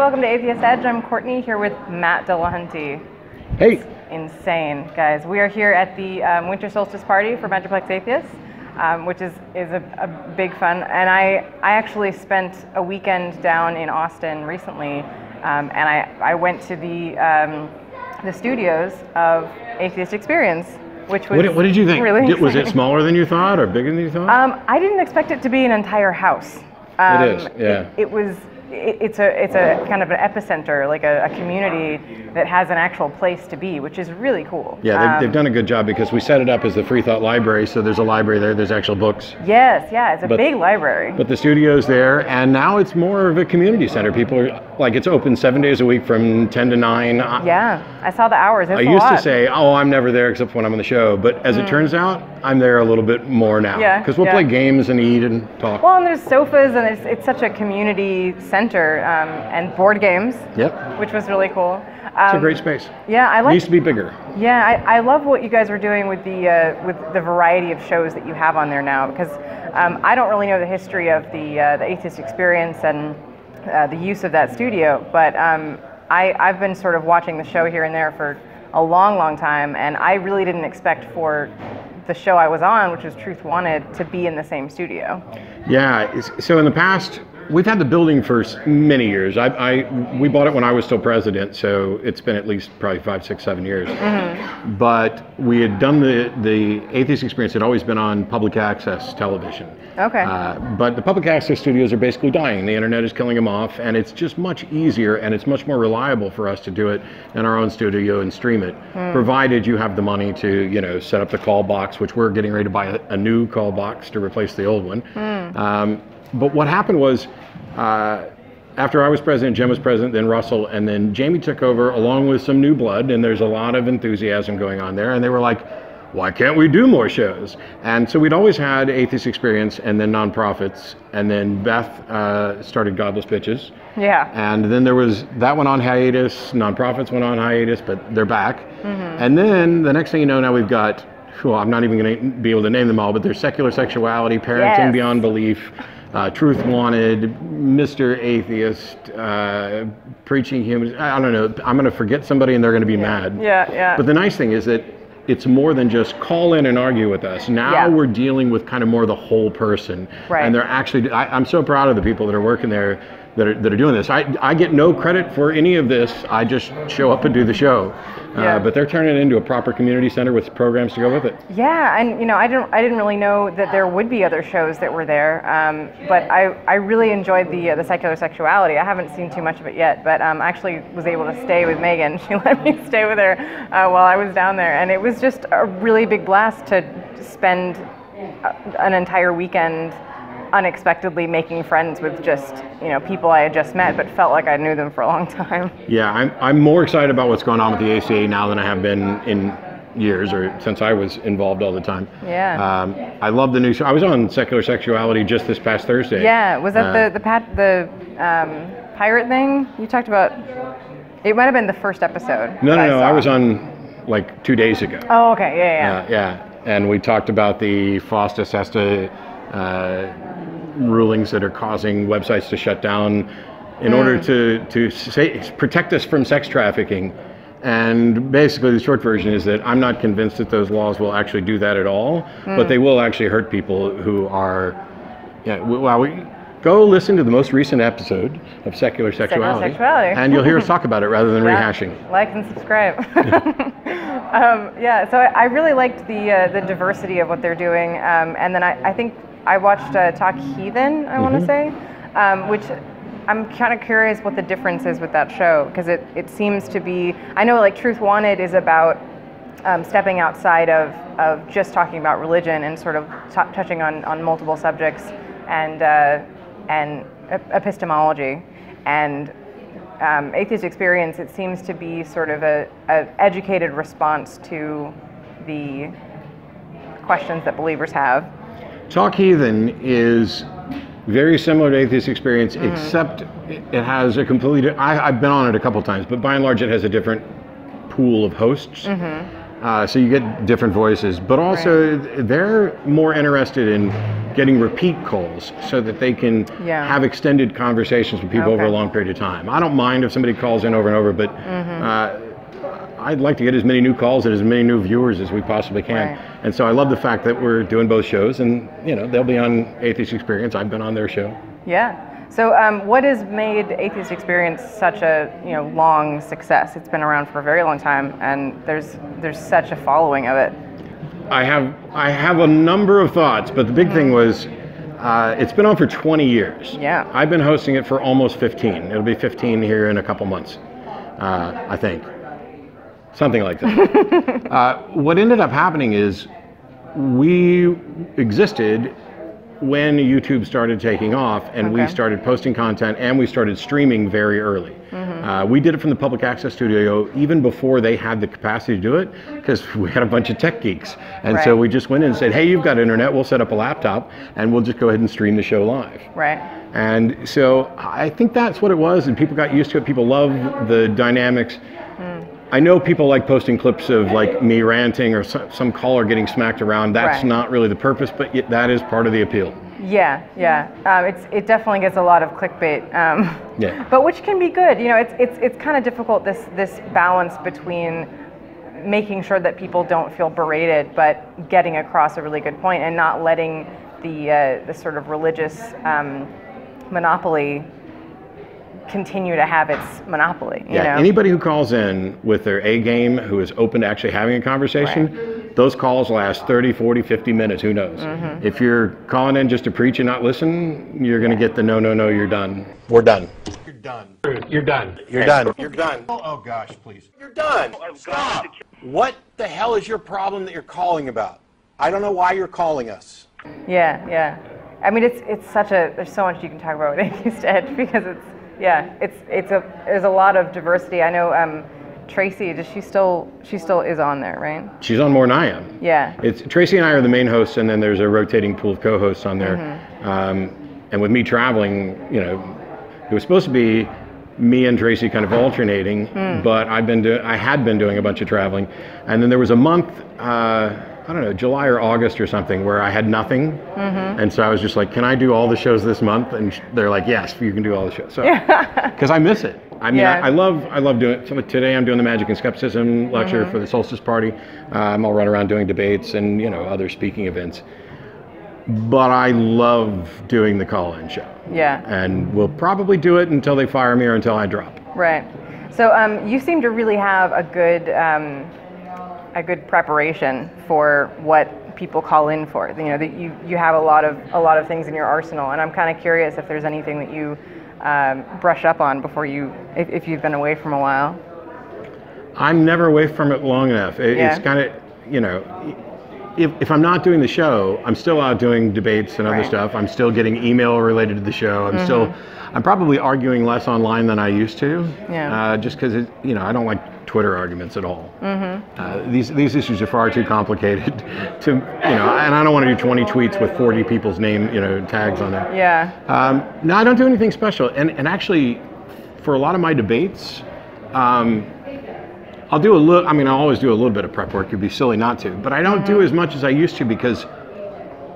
welcome to Atheist Edge. I'm Courtney here with Matt Dillahunty. Hey. It's insane, guys. We are here at the Winter Solstice Party for Metroplex Atheists, which is a big fun. And I actually spent a weekend down in Austin recently, and I went to the studios of Atheist Experience, which was What did you think? Really Was it smaller than you thought or bigger than you thought? I didn't expect it to be an entire house. It is, yeah. It's a kind of an epicenter, like a community that has an actual place to be, which is really cool. Yeah, they've done a good job because we set it up as the Free Thought Library, so there's a library there, there's actual books. Yes, yeah, it's a big library. But the studio's there, and now it's more of a community center. People are, it's open 7 days a week from 10 to 9. Yeah, I saw the hours, it's I used to say, I'm never there except when I'm on the show, but as it turns out, I'm there a little bit more now. Yeah, because we'll play games and eat and talk. Well, and there's sofas, and it's such a community center, and board games. Yep. Which was really cool. It's a great space. Yeah, It needs to be bigger. Yeah, I love what you guys are doing with the variety of shows that you have on there now, because I don't really know the history of the Atheist Experience and the use of that studio, but I've been sort of watching the show here and there for a long time, and I really didn't expect for the show I was on, which was Truth Wanted, to be in the same studio. Yeah, so in the past, we've had the building for many years. We bought it when I was still president, so it's been at least probably 5, 6, 7 years. Mm-hmm. But we had done the Atheist Experience had always been on public access television. Okay. But the public access studios are basically dying. The internet is killing them off, and it's just much easier and it's much more reliable for us to do it in our own studio and stream it, provided you have the money to set up the call box, which we're getting ready to buy a new call box to replace the old one. But what happened was, after I was president, Jim was president, then Russell, and then Jamie took over along with some new blood, and there's a lot of enthusiasm going on there, and they were like, why can't we do more shows? And so we'd always had Atheist Experience and then nonprofits, and then Beth started Godless Bitches. Yeah. And then that went on hiatus, nonprofits went on hiatus, but they're back. Mm-hmm. And then the next thing you know, now we've got, I'm not even going to be able to name them all, but there's Secular Sexuality, Parenting Beyond Belief, Truth Wanted, Mr. Atheist, Preaching Humans. I don't know. I'm going to forget somebody and they're going to be mad. Yeah. But the nice thing is that it's more than just call in and argue with us. Now we're dealing with kind of more the whole person. Right. And they're actually, I'm so proud of the people that are working there that are doing this. I get no credit for any of this. I just show up and do the show. But they're turning it into a proper community center with programs to go with it. Yeah, and I didn't really know that there would be other shows that were there. But I really enjoyed the Secular Sexuality. I haven't seen too much of it yet, but I actually was able to stay with Megan. She let me stay with her while I was down there, and it was just a really big blast to spend an entire weekend unexpectedly making friends with just people I had just met but felt like I knew them for a long time. Yeah, I'm more excited about what's going on with the ACA now than I have been in years or since I was involved all the time. Yeah. I love the new show. I was on Secular Sexuality just this past Thursday. Yeah, was that the pirate thing you talked about? It might have been the first episode. No, I was on 2 days ago. Oh, okay, yeah. And we talked about the FOSTA-SESTA rulings that are causing websites to shut down in order to protect us from sex trafficking. And basically the short version is that I'm not convinced that those laws will actually do that at all, but they will actually hurt people who are, go listen to the most recent episode of Secular Sexuality, and you'll hear us talk about it rather than rehashing. Like and subscribe. So I really liked the diversity of what they're doing, and then I think I watched Talk Heathen, I want to say, which I'm kind of curious what the difference is with that show, because it seems to be, I know Truth Wanted is about stepping outside of just talking about religion and sort of touching on multiple subjects and epistemology, and Atheist Experience, it seems to be sort of a educated response to the questions that believers have. Talk Heathen is very similar to Atheist Experience, except it has a completely, I've been on it a couple times, but by and large it has a different pool of hosts. So you get different voices, but also they're more interested in getting repeat calls so that they can have extended conversations with people over a long period of time. I don't mind if somebody calls in over and over, but I'd like to get as many new calls and as many new viewers as we possibly can. And so I love the fact that we're doing both shows, and they'll be on Atheist Experience. I've been on their show. Yeah. So what has made Atheist Experience such a long success? It's been around for a very long time, and there's such a following of it. I have a number of thoughts, but the big thing was it's been on for 20 years. Yeah. I've been hosting it for almost 15. It'll be 15 here in a couple months, I think. Something like that. What ended up happening is we existed when YouTube started taking off, and we started posting content, and we started streaming very early. We did it from the public access studio even before they had the capacity to do it, because we had a bunch of tech geeks. And so we just went in and said, hey, you've got internet, we'll set up a laptop, and we'll just go ahead and stream the show live. Right. And so I think that's what it was, and people got used to it. People love the dynamics. I know people like posting clips of like me ranting or some caller getting smacked around. That's not really the purpose, but that is part of the appeal. Yeah. It definitely gets a lot of clickbait, but which can be good. It's kind of difficult, this balance between making sure that people don't feel berated, but getting across a really good point and not letting the sort of religious monopoly continue to have its monopoly. Anybody who calls in with their A game, who is open to actually having a conversation, those calls last 30, 40, 50 minutes, who knows? If you're calling in just to preach and not listen, you're going to get the no, you're done. We're done. You're done. You're done. You're done. You're done. Oh gosh, please. You're done. Stop. What the hell is your problem that you're calling about? I don't know why you're calling us. Yeah. I mean, it's such there's so much you can talk about with Atheist Edge, because there's a lot of diversity. I know Tracy, she still is on there, right? She's on more than I am. Yeah. It's Tracy and I are the main hosts, and then there's a rotating pool of co-hosts on there. And with me traveling, it was supposed to be me and Tracy kind of alternating, but I had been doing a bunch of traveling, and then there was a month, I don't know, July or August or something, where I had nothing, and so I was just like, can I do all the shows this month? And they're like, yes, you can do all the shows. So, because I miss it. I mean, I love doing it. So today I'm doing the Magic and Skepticism lecture for the Solstice Party. I'll run around doing debates and other speaking events. But I love doing the call-in show. Yeah. And we'll probably do it until they fire me or until I drop. Right. So you seem to really have a good preparation for what people call in for. That you have a lot of things in your arsenal, and I'm kind of curious if there's anything that you brush up on before if you've been away from a while. I'm never away from it long enough. It's kind of, if I'm not doing the show, I'm still out doing debates and other stuff. I'm still getting email related to the show. I'm probably arguing less online than I used to. Just because I don't like Twitter arguments at all. These issues are far too complicated to, and I don't want to do 20 tweets with 40 people's name, tags on there. No, I don't do anything special. And actually, for a lot of my debates, I'll do a little, I always do a little bit of prep work. It'd be silly not to, but I don't do as much as I used to, because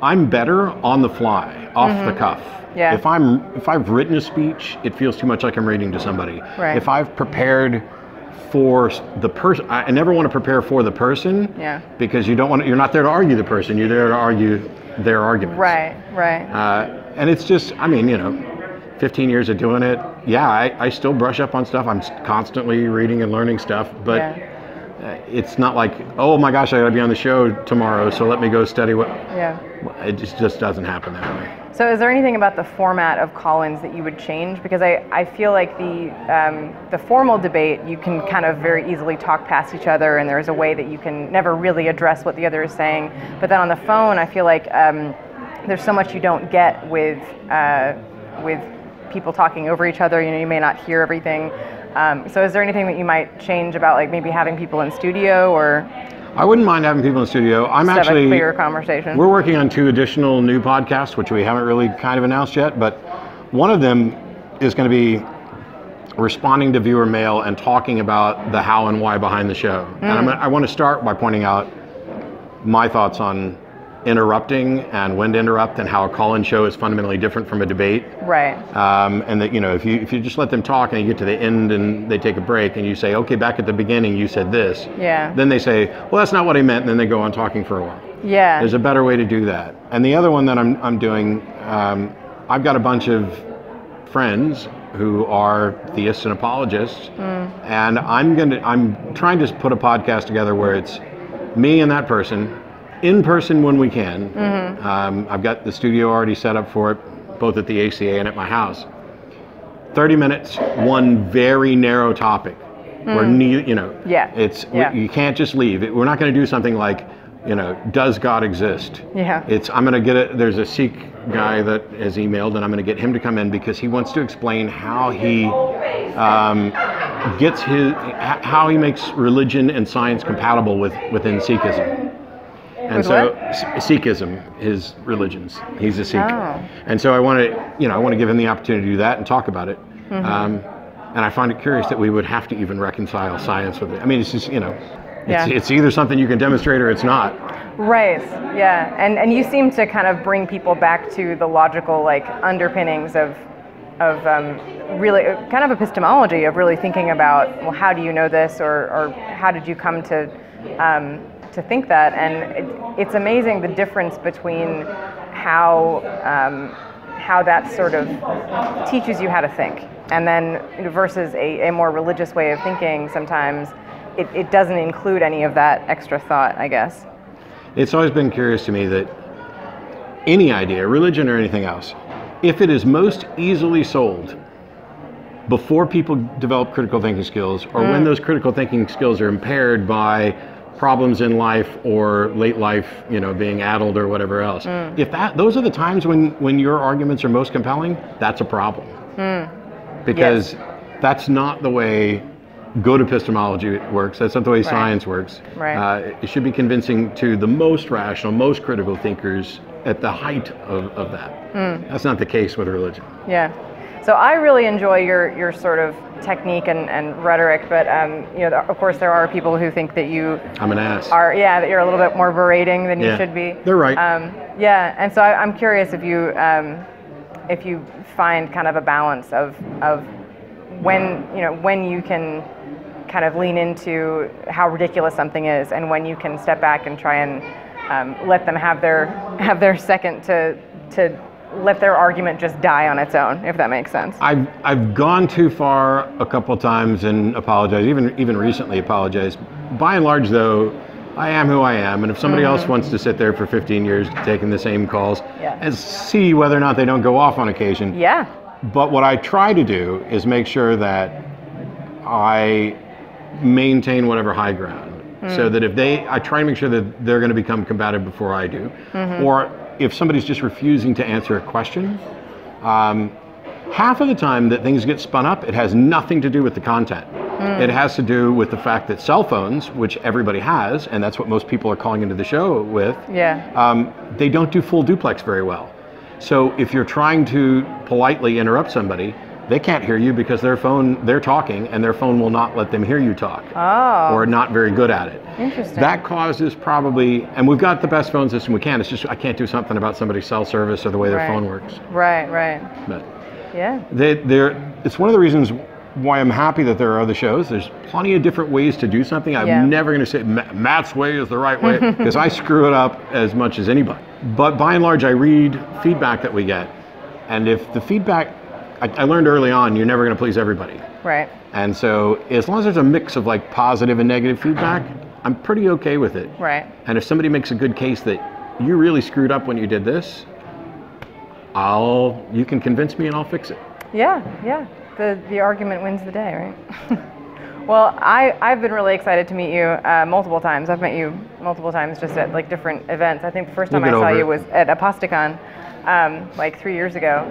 I'm better on the fly, off the cuff. If I've written a speech, it feels too much like I'm reading to somebody. If I've prepared for the person, I never want to prepare for the person, because you're not there to argue the person, you're there to argue their arguments. And it's just, 15 years of doing it, I still brush up on stuff. I'm constantly reading and learning stuff, but it's not like, oh my gosh, I gotta be on the show tomorrow, so let me go study what. It just doesn't happen that way. So is there anything about the format of call-ins that you would change? Because I feel like the formal debate, you can kind of very easily talk past each other, and there's a way that you can never really address what the other is saying. But then on the phone, I feel like there's so much you don't get with people talking over each other. You may not hear everything. So is there anything that you might change about, like maybe having people in studio, or? I wouldn't mind having people in the studio. I'm have actually a clearer conversation. We're working on 2 additional new podcasts, which we haven't really kind of announced yet, but one of them is going to be responding to viewer mail and talking about the how and why behind the show. And I want to start by pointing out my thoughts on interrupting and when to interrupt, and how a call-in show is fundamentally different from a debate. Right. And that, you know, if you just let them talk and you get to the end and they take a break and you say, okay, back at the beginning you said this. Yeah. Then they say, well, that's not what I meant, and then they go on talking for a while. Yeah. There's a better way to do that. And the other one that I'm doing, I've got a bunch of friends who are theists and apologists, and I'm trying to put a podcast together where it's me and that person, in person when we can. I've got the studio already set up for it, both at the ACA and at my house. 30 minutes, one very narrow topic, where you can't just leave. We're not going to do something like, you know, does God exist? Yeah. I'm going to get it. There's a Sikh guy that has emailed, and I'm going to get him to come in because he wants to explain how he how he makes religion and science compatible within Sikhism. And so Sikhism, his religions. He's a Sikh. Oh. And so I want to give him the opportunity to do that and talk about it. And I find it curious that we would have to even reconcile science with it. I mean, it's just, it's either something you can demonstrate or it's not. Right. Yeah. And you seem to kind of bring people back to the logical, like, underpinnings of really kind of epistemology, of really thinking about, well, how do you know this, or how did you come to think that? And it's amazing the difference between how that sort of teaches you how to think, and then versus a more religious way of thinking. Sometimes it doesn't include any of that extra thought, I guess. It's always been curious to me that any idea, religion or anything else, if it is most easily sold before people develop critical thinking skills, or when those critical thinking skills are impaired by problems in life or late life, being addled or whatever else. If those are the times when your arguments are most compelling, that's a problem. Because that's not the way good epistemology works. That's not the way science works. Right. It should be convincing to the most rational, most critical thinkers at the height of that. That's not the case with religion. Yeah. So I really enjoy your sort of technique and rhetoric, but of course there are people who think that you I'm an ass. That you're a little bit more berating than you should be. They're right. And so I'm curious if you find kind of a balance of when you can kind of lean into how ridiculous something is, and when you can step back and try and let them have their second to let their argument just die on its own, if that makes sense. I've gone too far a couple times and apologized, even recently apologized. By and large, though, I am who I am, and if somebody else wants to sit there for 15 years taking the same calls, and see whether or not they don't go off on occasion. Yeah. But what I try to do is make sure that I maintain whatever high ground, so that I try to make sure that they're going to become combative before I do, or if somebody's just refusing to answer a question, half of the time that things get spun up, it has nothing to do with the content. It has to do with the fact that cell phones, which everybody has, and that's what most people are calling into the show with, they don't do full duplex very well. So if you're trying to politely interrupt somebody, they can't hear you because they're talking, and their phone will not let them hear you talk. Or not very good at it. Interesting. That causes probably, and we've got the best phone system we can, it's just I can't do something about somebody's cell service or the way their phone works. Right. But yeah. It's one of the reasons why I'm happy that there are other shows. There's plenty of different ways to do something. I'm never going to say Matt's way is the right way, because I screw it up as much as anybody. But by and large, I read feedback that we get. And if the feedback, I learned early on, you're never going to please everybody. Right. And so as long as there's a mix of like positive and negative feedback, I'm pretty okay with it. Right. And if somebody makes a good case that you really screwed up when you did this, you can convince me and I'll fix it. Yeah. The argument wins the day, right? Well, I've been really excited to meet you multiple times. I've met you multiple times just at like different events. I think the first time I saw you was at Aposticon like 3 years ago.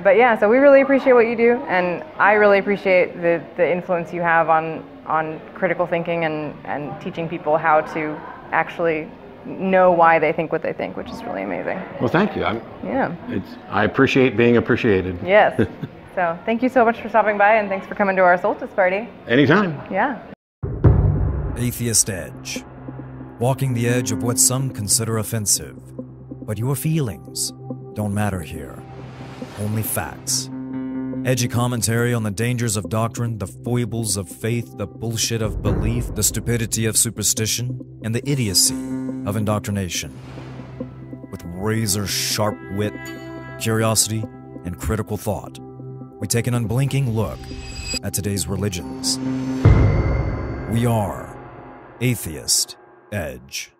But yeah, so we really appreciate what you do, and I really appreciate the influence you have on critical thinking and teaching people how to actually know why they think what they think, which is really amazing. Well, thank you. I appreciate being appreciated. Yes. So thank you so much for stopping by, and thanks for coming to our solstice party. Anytime. Yeah. Atheist Edge. Walking the edge of what some consider offensive. But your feelings don't matter here. Only facts. Edgy commentary on the dangers of doctrine, the foibles of faith, the bullshit of belief, the stupidity of superstition, and the idiocy of indoctrination. With razor-sharp wit, curiosity, and critical thought, we take an unblinking look at today's religions. We are Atheist Edge.